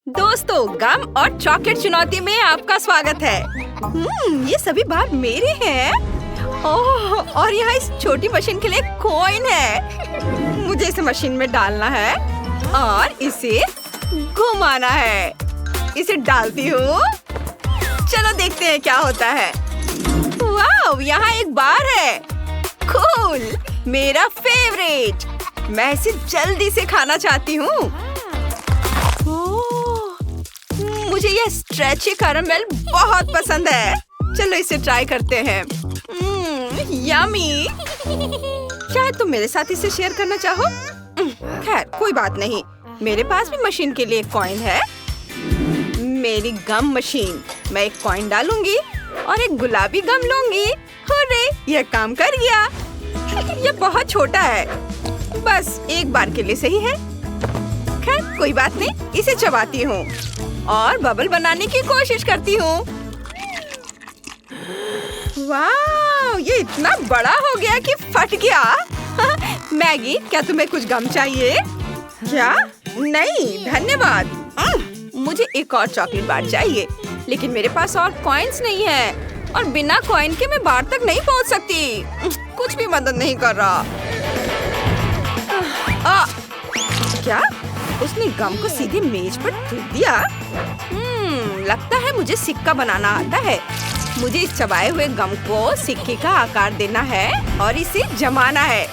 दोस्तों, गम और चॉकलेट चुनौती में आपका स्वागत है। ये सभी बार मेरे हैं। ओह, और यहाँ इस छोटी मशीन के लिए कॉइन है। मुझे इसे मशीन में डालना है और इसे घुमाना है। इसे डालती हूँ। चलो देखते हैं क्या होता है। वाह, यहाँ एक बार है। कूल, मेरा फेवरेट। मैं इसे जल्दी से खाना चाहती हूँ। मुझे यह स्ट्रेची कैरमेल बहुत पसंद है। चलो इसे ट्राई करते हैं। यम्मी। शायद तुम मेरे साथ इसे शेयर करना चाहो। खैर, कोई बात नहीं। मेरे पास भी मशीन के लिए एक कॉइन है। मेरी गम मशीन। मैं एक कॉइन डालूंगी और एक गुलाबी गम लूंगी। हुर्रे, यह काम कर गया। यह बहुत छोटा है, बस एक बार के लिए सही है। खैर, कोई बात नहीं। इसे चबाती हूँ और बबल बनाने की कोशिश करती हूँ। वाह, ये इतना बड़ा हो गया कि फट गया। मैगी, क्या तुम्हें कुछ गम चाहिए? क्या? नहीं, धन्यवाद। मुझे एक और चॉकलेट बार चाहिए, लेकिन मेरे पास और कॉइन्स नहीं है और बिना कॉइन के मैं बार तक नहीं पहुँच सकती। कुछ भी मदद नहीं कर रहा। क्या? उसने गम को सीधे मेज पर थूक दिया। लगता है मुझे सिक्का बनाना आता है। मुझे इस चबाए हुए गम को सिक्के का आकार देना है और इसे जमाना है।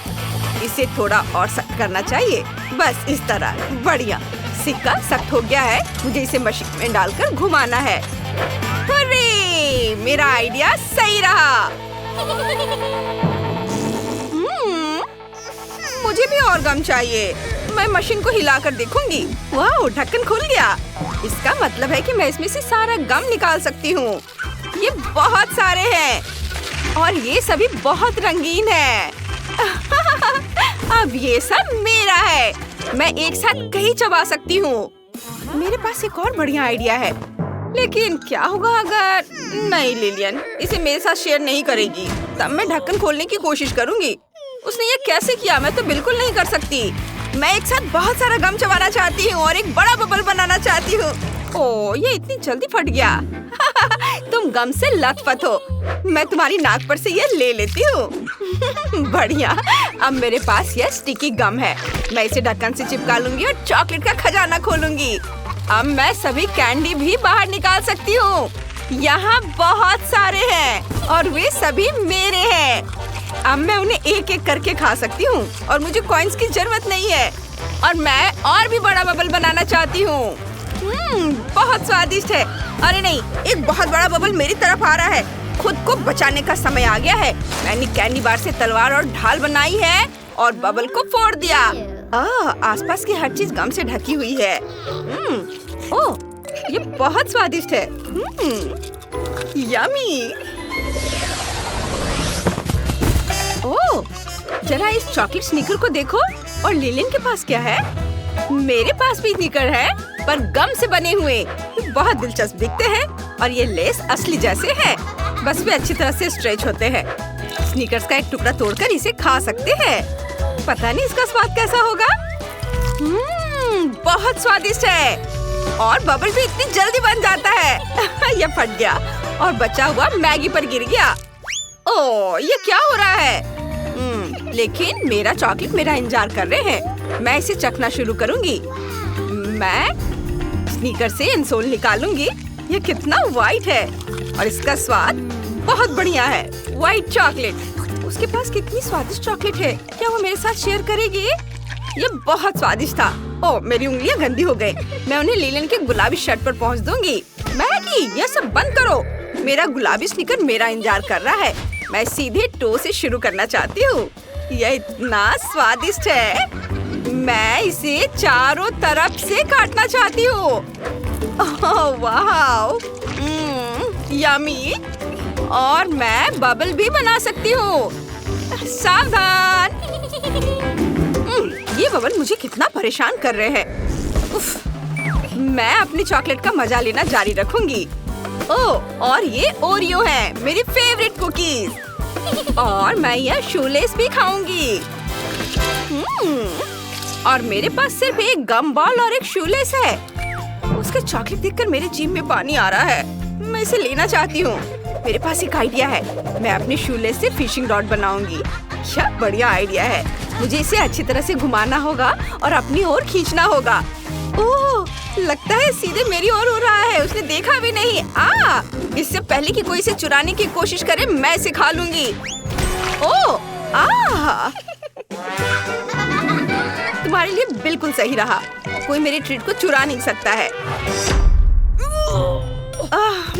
इसे थोड़ा और सख्त करना चाहिए। बस इस तरह। बढ़िया, सिक्का सख्त हो गया है। मुझे इसे मशीन में डालकर घुमाना है। अरे, मेरा आइडिया सही रहा। मुझे भी और गम चाहिए। मैं मशीन को हिलाकर देखूंगी। वाह, ढक्कन खुल गया। इसका मतलब है कि मैं इसमें से सारा गम निकाल सकती हूँ। ये बहुत सारे हैं और ये सभी बहुत रंगीन हैं। अब ये सब मेरा है। मैं एक साथ कहीं चबा सकती हूँ। मेरे पास एक और बढ़िया आइडिया है, लेकिन क्या होगा अगर... नहीं, लिलियन इसे मेरे साथ शेयर नहीं करेगी। तब मैं ढक्कन खोलने की कोशिश करूंगी। उसने ये कैसे किया? मैं तो बिल्कुल नहीं कर सकती। मैं एक साथ बहुत सारा गम चबाना चाहती हूँ और एक बड़ा बबल बनाना चाहती हूँ। ओह, ये इतनी जल्दी फट गया। तुम गम से लथपथ हो। मैं तुम्हारी नाक पर से ये ले लेती हूँ। बढ़िया। अब मेरे पास यह स्टिकी गम है। मैं इसे ढक्कन से चिपका लूंगी और चॉकलेट का खजाना खोलूंगी। अब मैं सभी कैंडी भी बाहर निकाल सकती हूँ। यहाँ बहुत सारे हैं और वे सभी मेरे हैं। अब मैं उन्हें एक एक करके खा सकती हूँ और मुझे कॉइन्स की जरूरत नहीं है। और मैं और भी बड़ा बबल बनाना चाहती हूँ। बहुत स्वादिष्ट है। अरे नहीं, एक बहुत बड़ा बबल मेरी तरफ आ रहा है। खुद को बचाने का समय आ गया है। मैंने कैंडी बार से तलवार और ढाल बनाई है और बबल को फोड़ दिया। आसपास की हर चीज गम से ढकी हुई है। ओह, ये बहुत स्वादिष्ट है। यम्मी। ओह, जरा इस चॉकलेट स्नीकर को देखो। और लिलियन के पास क्या है? मेरे पास भी स्नीकर है, पर गम से बने हुए। बहुत दिलचस्प दिखते हैं और ये लेस असली जैसे है, बस वे अच्छी तरह से स्ट्रेच होते हैं। स्नीकर्स का एक टुकड़ा तोड़कर इसे खा सकते हैं। पता नहीं इसका स्वाद कैसा होगा। बहुत स्वादिष्ट है और बबल भी इतनी जल्दी बन जाता है। यह फट गया और बचा हुआ मैगी पर गिर गया। ओह, ये क्या हो रहा है? लेकिन मेरा चॉकलेट मेरा इंतजार कर रहे हैं। मैं इसे चखना शुरू करूंगी। मैं स्नीकर से इंसोल निकालूंगी। ये कितना वाइट है और इसका स्वाद बहुत बढ़िया है। White chocolate. उसके पास कितनी स्वादिष्ट चॉकलेट है। क्या वो मेरे साथ शेयर करेगी? ये बहुत स्वादिष्ट था। ओह, मेरी उंगलियां गंदी हो गई। मैं उन्हें लिलियन के गुलाबी शर्ट पर पहुंच दूंगी। मैगी, ये सब बंद करो। मेरा गुलाबी स्नीकर मेरा इंतजार कर रहा है। मैं सीधे टो से शुरू करना चाहती हूँ। यह इतना स्वादिष्ट है। मैं इसे चारों तरफ से काटना चाहती हूँ। ओह वाह, यम्मी। और मैं बबल भी बना सकती हूँ। सावधान। ये बबल मुझे कितना परेशान कर रहे हैं। उफ, मैं अपनी चॉकलेट का मजा लेना जारी रखूंगी। ओह, और ये ओरियो है, मेरी फेवरेट कुकीज। और मैं यह शूलेस भी खाऊंगी। और मेरे पास सिर्फ एक गम बॉल और एक शूलेस है। उसके चॉकलेट देखकर मेरे जीभ में पानी आ रहा है। मैं इसे लेना चाहती हूँ। मेरे पास एक आइडिया है। मैं अपने शूलेस से फिशिंग रॉड बनाऊंगी। क्या बढ़िया आइडिया है। मुझे इसे अच्छी तरह से घुमाना होगा और अपनी ओर खींचना होगा। ओह, लगता है सीधे मेरी ओर हो रहा है। उसने देखा भी नहीं। इससे पहले कि कोई इसे चुराने की कोशिश करे, मैं इसे खा लूंगी। ओह, तुम्हारे लिए बिल्कुल सही रहा। कोई मेरी ट्रीट को चुरा नहीं सकता है।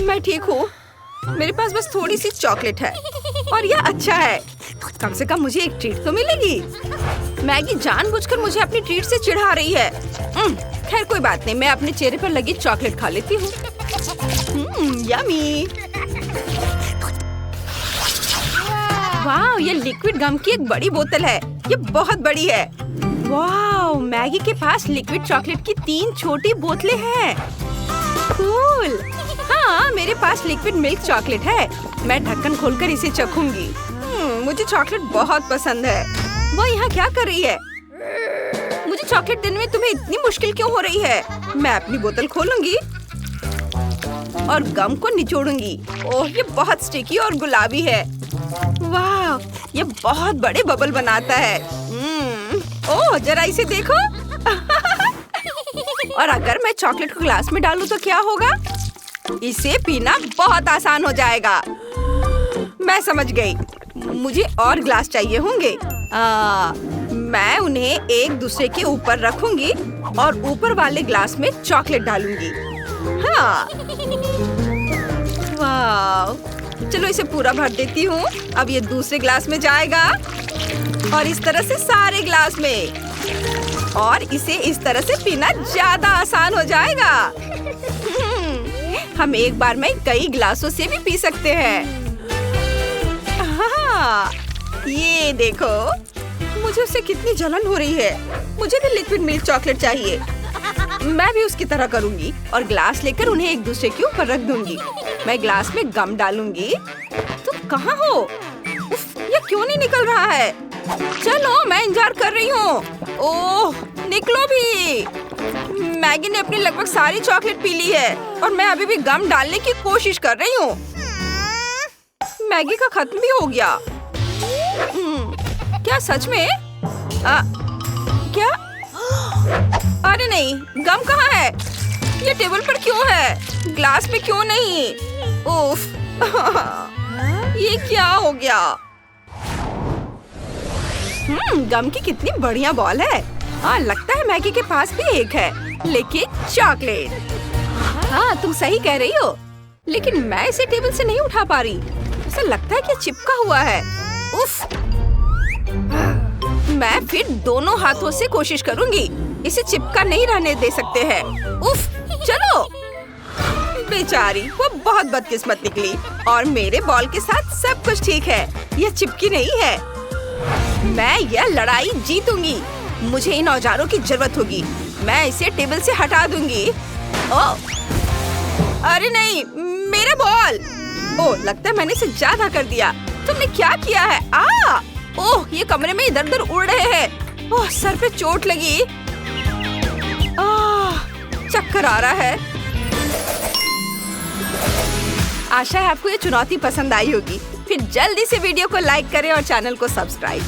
मैं ठीक हूँ। मेरे पास बस थोड़ी सी चॉकलेट है और यह अच्छा है। कम से कम मुझे एक ट्रीट तो मिलेगी। मैगी जानबूझकर मुझे अपनी ट्रीट से चिढ़ा रही है। खैर कोई बात नहीं, मैं अपने चेहरे पर लगी चॉकलेट खा लेती हूँ। यम्मी। वाह, ये लिक्विड गम की एक बड़ी बोतल है। ये बहुत बड़ी है। वाह, मैगी के पास लिक्विड चॉकलेट की 3 छोटी बोतलें हैं। कूल। हाँ, मेरे पास लिक्विड मिल्क चॉकलेट है। मैं ढक्कन खोलकर इसे चखूंगी। मुझे चॉकलेट बहुत पसंद है। वो यहाँ क्या कर रही है? मुझे चॉकलेट देने में तुम्हें इतनी मुश्किल क्यों हो रही है? मैं अपनी बोतल खोलूंगी और गम को निचोड़ूंगी। ओह, ये बहुत स्टिकी और गुलाबी है। वाह, ये बहुत बड़े बबल बनाता है। ओह, जरा इसे देखो। और अगर मैं चॉकलेट को ग्लास में डालूं तो क्या होगा? इसे पीना बहुत आसान हो जाएगा। मैं समझ गई। मुझे और ग्लास चाहिए होंगे। मैं उन्हें एक दूसरे के ऊपर रखूंगी और ऊपर वाले ग्लास में चॉकलेट डालूंगी। हाँ, वाह, चलो इसे पूरा भर देती हूँ। अब ये दूसरे ग्लास में जाएगा और इस तरह से सारे ग्लास में। और इसे इस तरह से पीना ज्यादा आसान हो जाएगा। हम एक बार में कई ग्लासों से भी पी सकते हैं। हाँ, ये देखो, मुझे उससे कितनी जलन हो रही है। मुझे भी लिक्विड मिल्क चॉकलेट चाहिए। मैं भी उसकी तरह करूंगी और ग्लास लेकर उन्हें एक दूसरे के ऊपर रख दूंगी। मैं ग्लास में गम डालूंगी। तुम कहाँ हो? उफ, ये क्यों नहीं निकल रहा है? चलो, मैं इंतजार कर रही हूँ। ओह, निकलो भी। मैगी ने अपनी लगभग सारी चॉकलेट पी ली है और मैं अभी भी गम डालने की कोशिश कर रही हूँ। मैगी का खत्म भी हो गया। क्या सच में? क्या? अरे नहीं, गम कहाँ है? ये टेबल पर क्यों है? ग्लास में क्यों नहीं? उफ, ये क्या हो गया? गम की कितनी बढ़िया बॉल है। लगता है मैगी के पास भी एक है, लेकिन चॉकलेट। हाँ, तुम सही कह रही हो, लेकिन मैं इसे टेबल से नहीं उठा पा रही। ऐसा लगता है कि चिपका हुआ है। उफ, मैं फिर दोनों हाथों से कोशिश करूंगी। इसे चिपका नहीं रहने दे सकते हैं। उफ, चलो। बेचारी, वो बहुत बदकिस्मत निकली और मेरे बॉल के साथ सब कुछ ठीक है। यह चिपकी नहीं है। मैं यह लड़ाई जीतूंगी। मुझे इन औजारों की जरूरत होगी। मैं इसे टेबल से हटा दूंगी। ओह, अरे नहीं, मेरा बॉल। ओह, लगता है मैंने इसे ज्यादा कर दिया। तुमने क्या किया है? ओह, ये कमरे में इधर उधर उड़ रहे हैं। ओह, सर पे चोट लगी। चक्कर आ रहा है। आशा है आपको ये चुनौती पसंद आई होगी। फिर जल्दी से वीडियो को लाइक करें और चैनल को सब्सक्राइब।